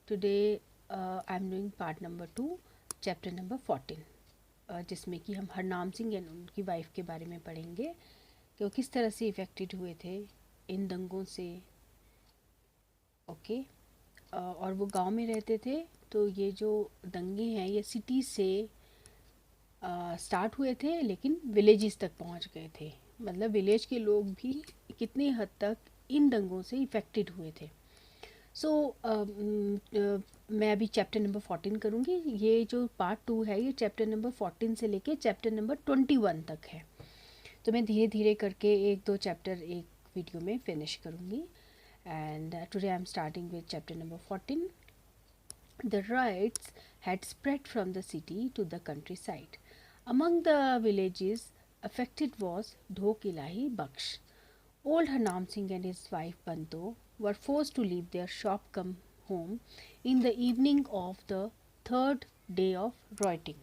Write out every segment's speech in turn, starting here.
Today I am doing part number 2 chapter number 14 जिसमें कि हम हरनाम सिंह एंड उनकी वाइफ के बारे में पढ़ेंगे कि वो किस तरह से इफ़ेक्टेड हुए थे इन दंगों से। ओके। और वो गांव में रहते थे, तो ये जो दंगे हैं ये सिटी से स्टार्ट हुए थे लेकिन विलेजेस तक पहुंच गए थे। मतलब विलेज के लोग भी कितनी हद तक इन दंगों से इफ़ेक्टेड हुए थे। सो मैं अभी चैप्टर नंबर 14 करूँगी। ये जो पार्ट 2 है ये चैप्टर नंबर 14 से लेके चैप्टर नंबर 21 तक है। तो मैं धीरे धीरे करके एक दो चैप्टर एक वीडियो में फिनिश करूँगी। And today I am starting with chapter number 14. The riots had spread from the city to the countryside. Among the villages affected was Dhok Ilahi Baksh. Old Harnam Singh and his wife Banto were forced to leave their shop come home in the evening of the third day of rioting.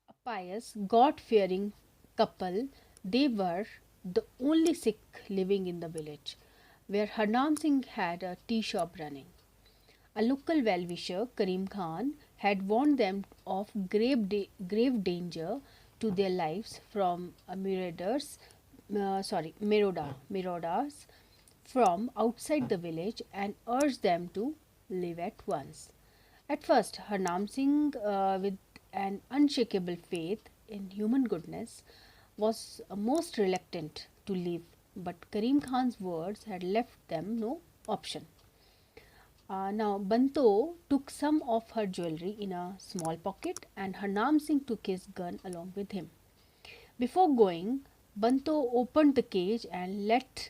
A pious, God-fearing couple, they were the only Sikh living in the village, where Harnam Singh had a tea shop running. A local well-wisher, Karim Khan, had warned them of grave danger to their lives from marauders from outside the village and urged them to leave at once. At first, Harnam Singh, with an unshakable faith in human goodness, was most reluctant to leave, but Karim Khan's words had left them no option. Now, Banto took some of her jewelry in a small pocket and Harnam Singh took his gun along with him. Before going, Banto opened the cage and let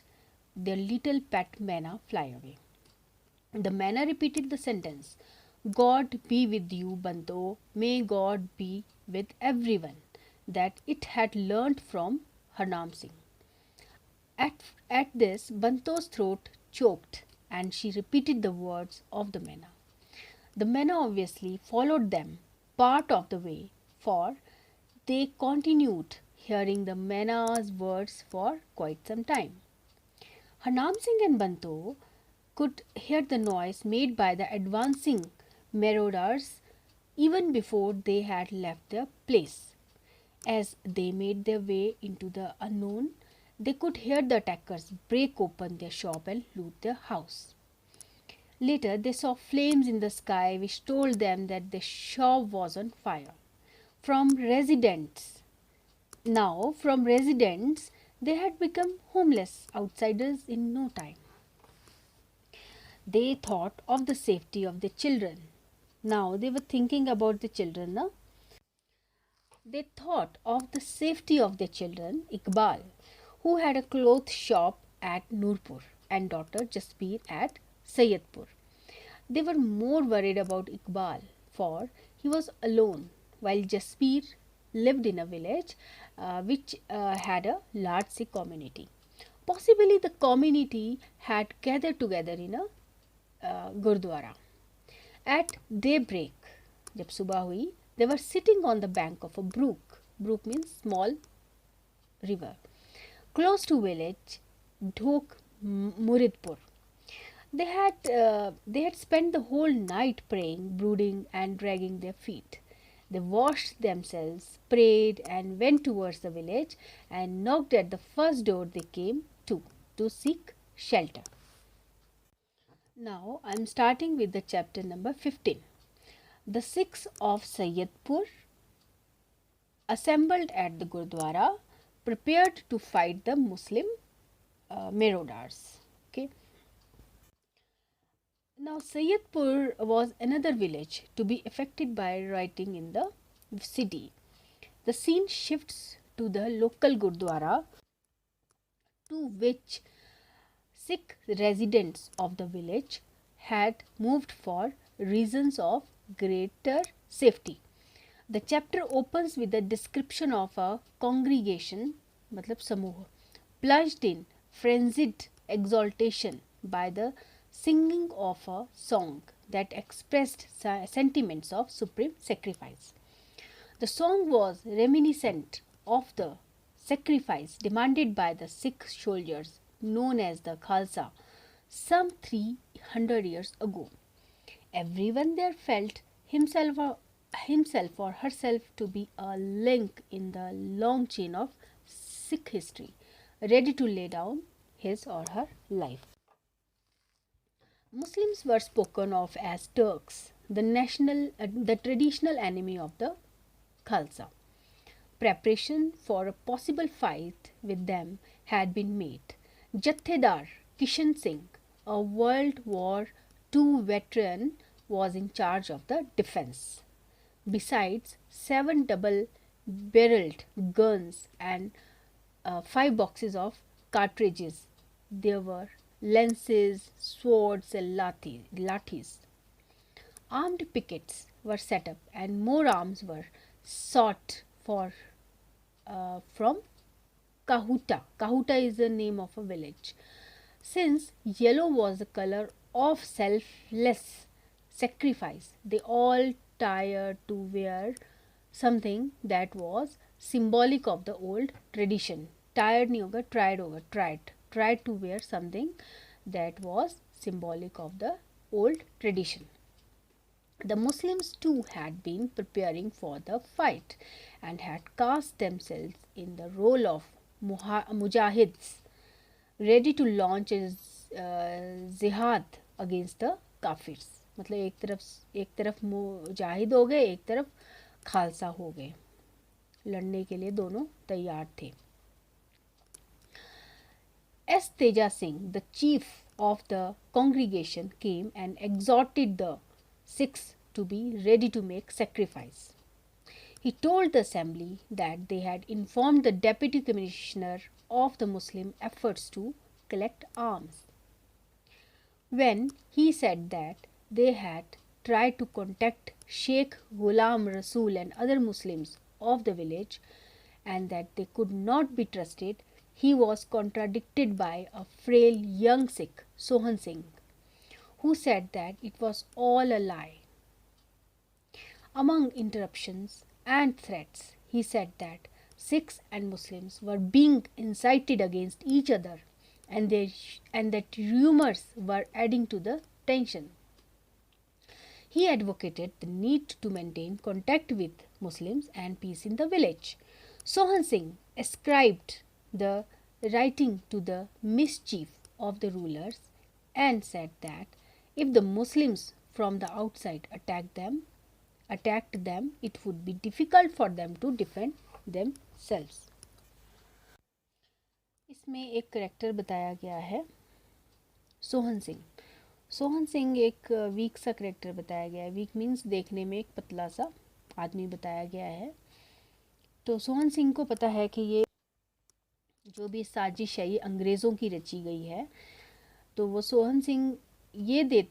their little pet Mena fly away. The Mena repeated the sentence, God be with you, Banto, may God be with everyone, that it had learnt from Harnam Singh. At this, Banto's throat choked and she repeated the words of the Mena. The Mena obviously followed them part of the way, for they continued hearing the Mena's words for quite some time. Harnam Singh and Banto could hear the noise made by the advancing marauders even before they had left their place. As they made their way into the unknown, they could hear the attackers break open their shop and loot their house. Later, they saw flames in the sky which told them that the shop was on fire. From residents, they had become homeless outsiders in no time. They thought of the safety of the children. Now they were thinking about the children. No? They thought of the safety of their children, Iqbal, who had a cloth shop at Nurpur, and daughter Jasbir at Sayyidpur. They were more worried about Iqbal, for he was alone, while Jasbir lived in a village which had a large Sikh community. Possibly the community had gathered together in a Gurdwara. At daybreak, जब सुबह हुई, they were sitting on the bank of a brook. Brook means small river. Close to village Dhok Muridpur. They had spent the whole night praying, brooding, and dragging their feet. They washed themselves, prayed, and went towards the village and knocked at the first door they came to seek shelter. Now I am starting with the chapter number 15. The Sikhs of Sayyidpur assembled at the Gurdwara, prepared to fight the Muslim marauders. Okay. Now Sayyidpur was another village to be affected by rioting in the city. The scene shifts to the local Gurdwara, to which Sikh residents of the village had moved for reasons of greater safety. The chapter opens with a description of a congregation, matlab samuh, plunged in frenzied exaltation by the singing of a song that expressed sentiments of supreme sacrifice. The song was reminiscent of the sacrifice demanded by the Sikh soldiers known as the Khalsa some 300 years ago. Everyone there felt himself or herself to be a link in the long chain of Sikh history, ready to lay down his or her life. Muslims were spoken of as Turks, the traditional enemy of the Khalsa. Preparation for a possible fight with them had been made. Jathedar Kishan Singh, a World War II veteran, was in charge of the defense. Besides 7 double-barreled guns and 5 boxes of cartridges, there were lances, swords, and lathis. Armed pickets were set up, and more arms were sought for from Kahuta. Kahuta is the name of a village. Since yellow was the color of selfless sacrifice, they all tried to wear something that was symbolic of the old tradition. Tired नहीं होगा, tried होगा, tried to wear something that was symbolic of the old tradition. The Muslims too had been preparing for the fight and had cast themselves in the role of mujahids, ready to launch a jihad against the kafirs. मतलब एक तरफ मुजाहिद हो गए, एक तरफ खालसा हो गए. लड़ने के लिए दोनों तैयार थे. S. Teja Singh, the chief of the congregation, came and exhorted the Sikhs to be ready to make sacrifice. He told the assembly that they had informed the deputy commissioner of the Muslim efforts to collect arms. When he said that they had tried to contact Sheikh Ghulam Rasool and other Muslims of the village and that they could not be trusted, he was contradicted by a frail young Sikh, Sohan Singh, who said that it was all a lie. Among interruptions and threats, he said that Sikhs and Muslims were being incited against each other and that rumors were adding to the tension. He advocated the need to maintain contact with Muslims and peace in the village. Sohan Singh ascribed the writing to the mischief of the rulers and said that if the Muslims from the outside attacked them, it would be difficult for them to defend themselves. इसमें एक character बताया गया है सोहन सिंह. सोहन सिंह एक week सा character बताया गया है. वीक मीन्स देखने में एक पतला सा आदमी बताया गया है. तो सोहन सिंह को पता है कि ये जो भी साजिश है ये अंग्रेज़ों की रची गई है. तो वो सोहन सिंह ये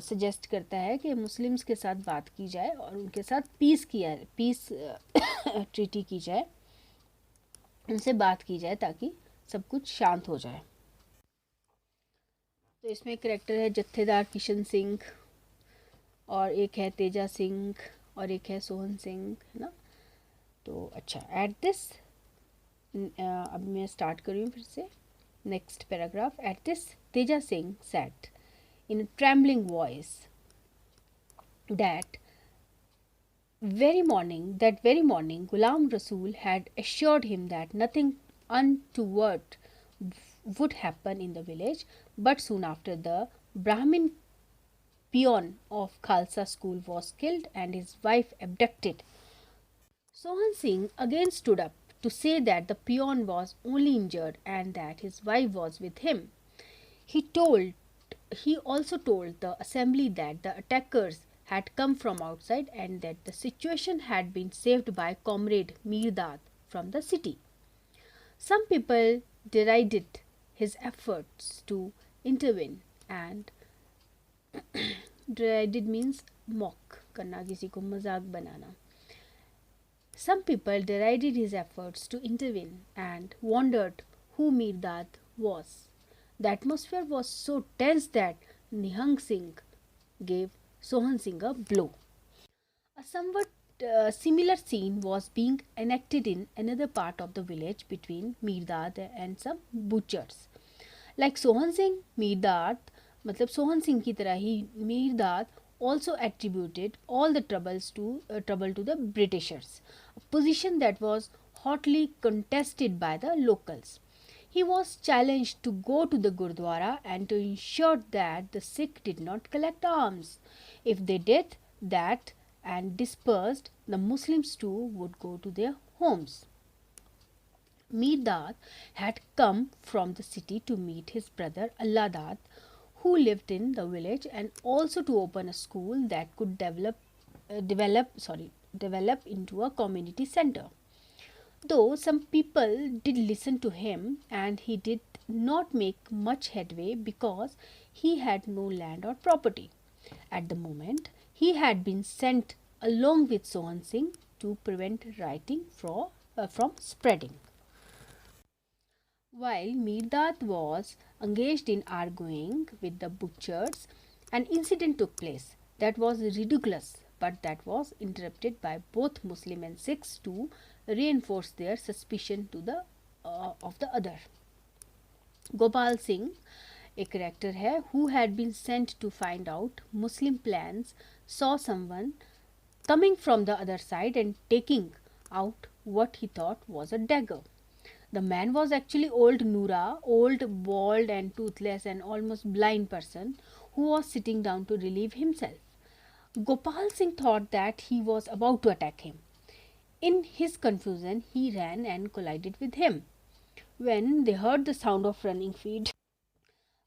सजेस्ट करता है कि मुस्लिम्स के साथ बात की जाए और उनके साथ पीस ट्रीटी की जाए, उनसे बात की जाए ताकि सब कुछ शांत हो जाए. तो इसमें एक करेक्टर है जत्थेदार किशन सिंह और एक है तेजा सिंह और एक है सोहन सिंह, है ना. तो अच्छा, एट दिस अब मैं स्टार्ट कर रही हूँ फिर से next paragraph. At this Teja Singh said in a trembling voice that very morning Ghulam Rasool had assured him that nothing untoward would happen in the village, but soon after the Brahmin peon of Khalsa school was killed and his wife abducted. Sohan Singh again stood up to say that the peon was only injured and that his wife was with him. He also told the assembly that the attackers had come from outside and that the situation had been saved by comrade Mirdad from the city. Some people derided his efforts to intervene and derided means mock करना, किसी को मजाक बनाना. Some people derided his efforts to intervene and wondered who Mirdad was. The atmosphere was so tense that Nihang Singh gave Sohan Singh a blow. A somewhat similar scene was being enacted in another part of the village between Mirdad and some butchers. Like Sohan Singh, Mirdad, मतलब सोहन सिंह की तरह ही मीरदाद also attributed all the trouble to the Britishers, a position that was hotly contested by the locals. He was challenged to go to the Gurdwara and to ensure that the Sikh did not collect arms. If they did that and dispersed, the Muslims too would go to their homes. Mirdad had come from the city to meet his brother Alladad, who lived in the village, and also to open a school that could develop into a community center. Though some people did listen to him, and he did not make much headway because he had no land or property. At the moment, he had been sent along with Sohan Singh to prevent rioting from spreading. While Mirdad was engaged in arguing with the butchers, an incident took place that was ridiculous, but that was interrupted by both Muslim and Sikhs to reinforce their suspicion to the of the other. Gopal Singh, a character है who had been sent to find out Muslim plans, saw someone coming from the other side and taking out what he thought was a dagger. The man was actually old Noora, old, bald and toothless and almost blind person who was sitting down to relieve himself. Gopal Singh thought that he was about to attack him. In his confusion, he ran and collided with him. When they heard the sound of running feet,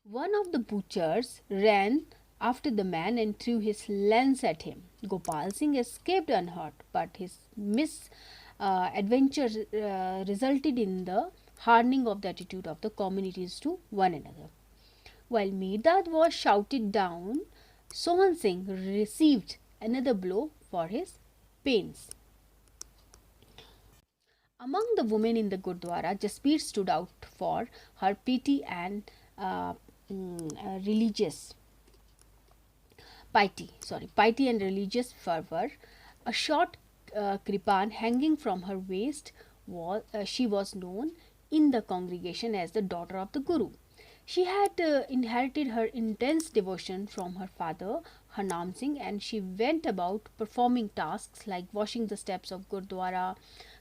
one of the butchers ran after the man and threw his lance at him. Gopal Singh escaped unhurt, but his misadventure resulted in the hardening of the attitude of the communities to one another. While Mirdad was shouted down, Sohan Singh received another blow for his pains. Among the women in the Gurdwara, Jasbir stood out for her piety and religious piety and religious fervor. A short kripan hanging from her waist she was known in the congregation as the daughter of the Guru. She had inherited her intense devotion from her father, Harnam Singh, and she went about performing tasks like washing the steps of Gurdwara,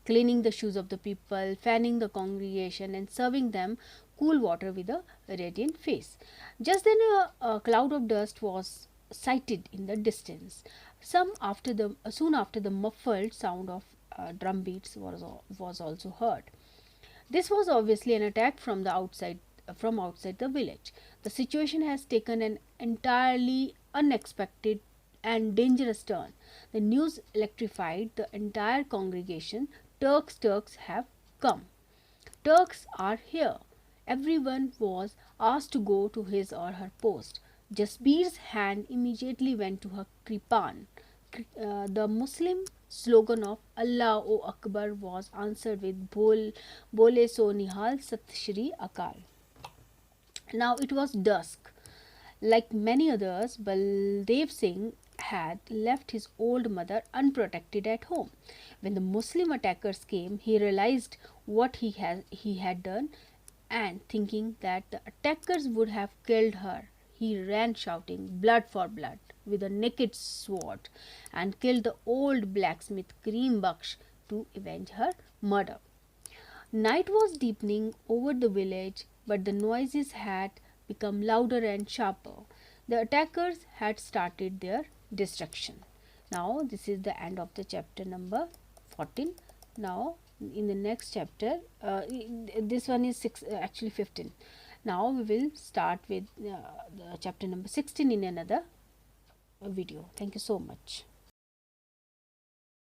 cleaning the shoes of the people, fanning the congregation, and serving them cool water with a radiant face. Just then, a cloud of dust was sighted in the distance. Soon after, the muffled sound of drum beats was also heard. This was obviously an attack from outside the village. The situation has taken an entirely unexpected and dangerous turn. The news electrified the entire congregation. Turks have come. Turks are here. Everyone was asked to go to his or her post. Jasbir's hand immediately went to her kripan. The Muslim slogan of Allah O Akbar was answered with Bole So Nihal Sat Shri Akal. Now it was dusk. Like many others, Baldev Singh had left his old mother unprotected at home. When the Muslim attackers came, he realized what he had done, and thinking that the attackers would have killed her, he ran shouting, "Blood for blood," with a naked sword, and killed the old blacksmith Karim Baksh to avenge her murder. Night was deepening over the village, but the noises had become louder and sharper. The attackers had started their destruction. Now, this is the end of the chapter number 14. Now, in the next chapter, this one is actually 15. Now, we will start with the chapter number 16 in another video. Thank you so much.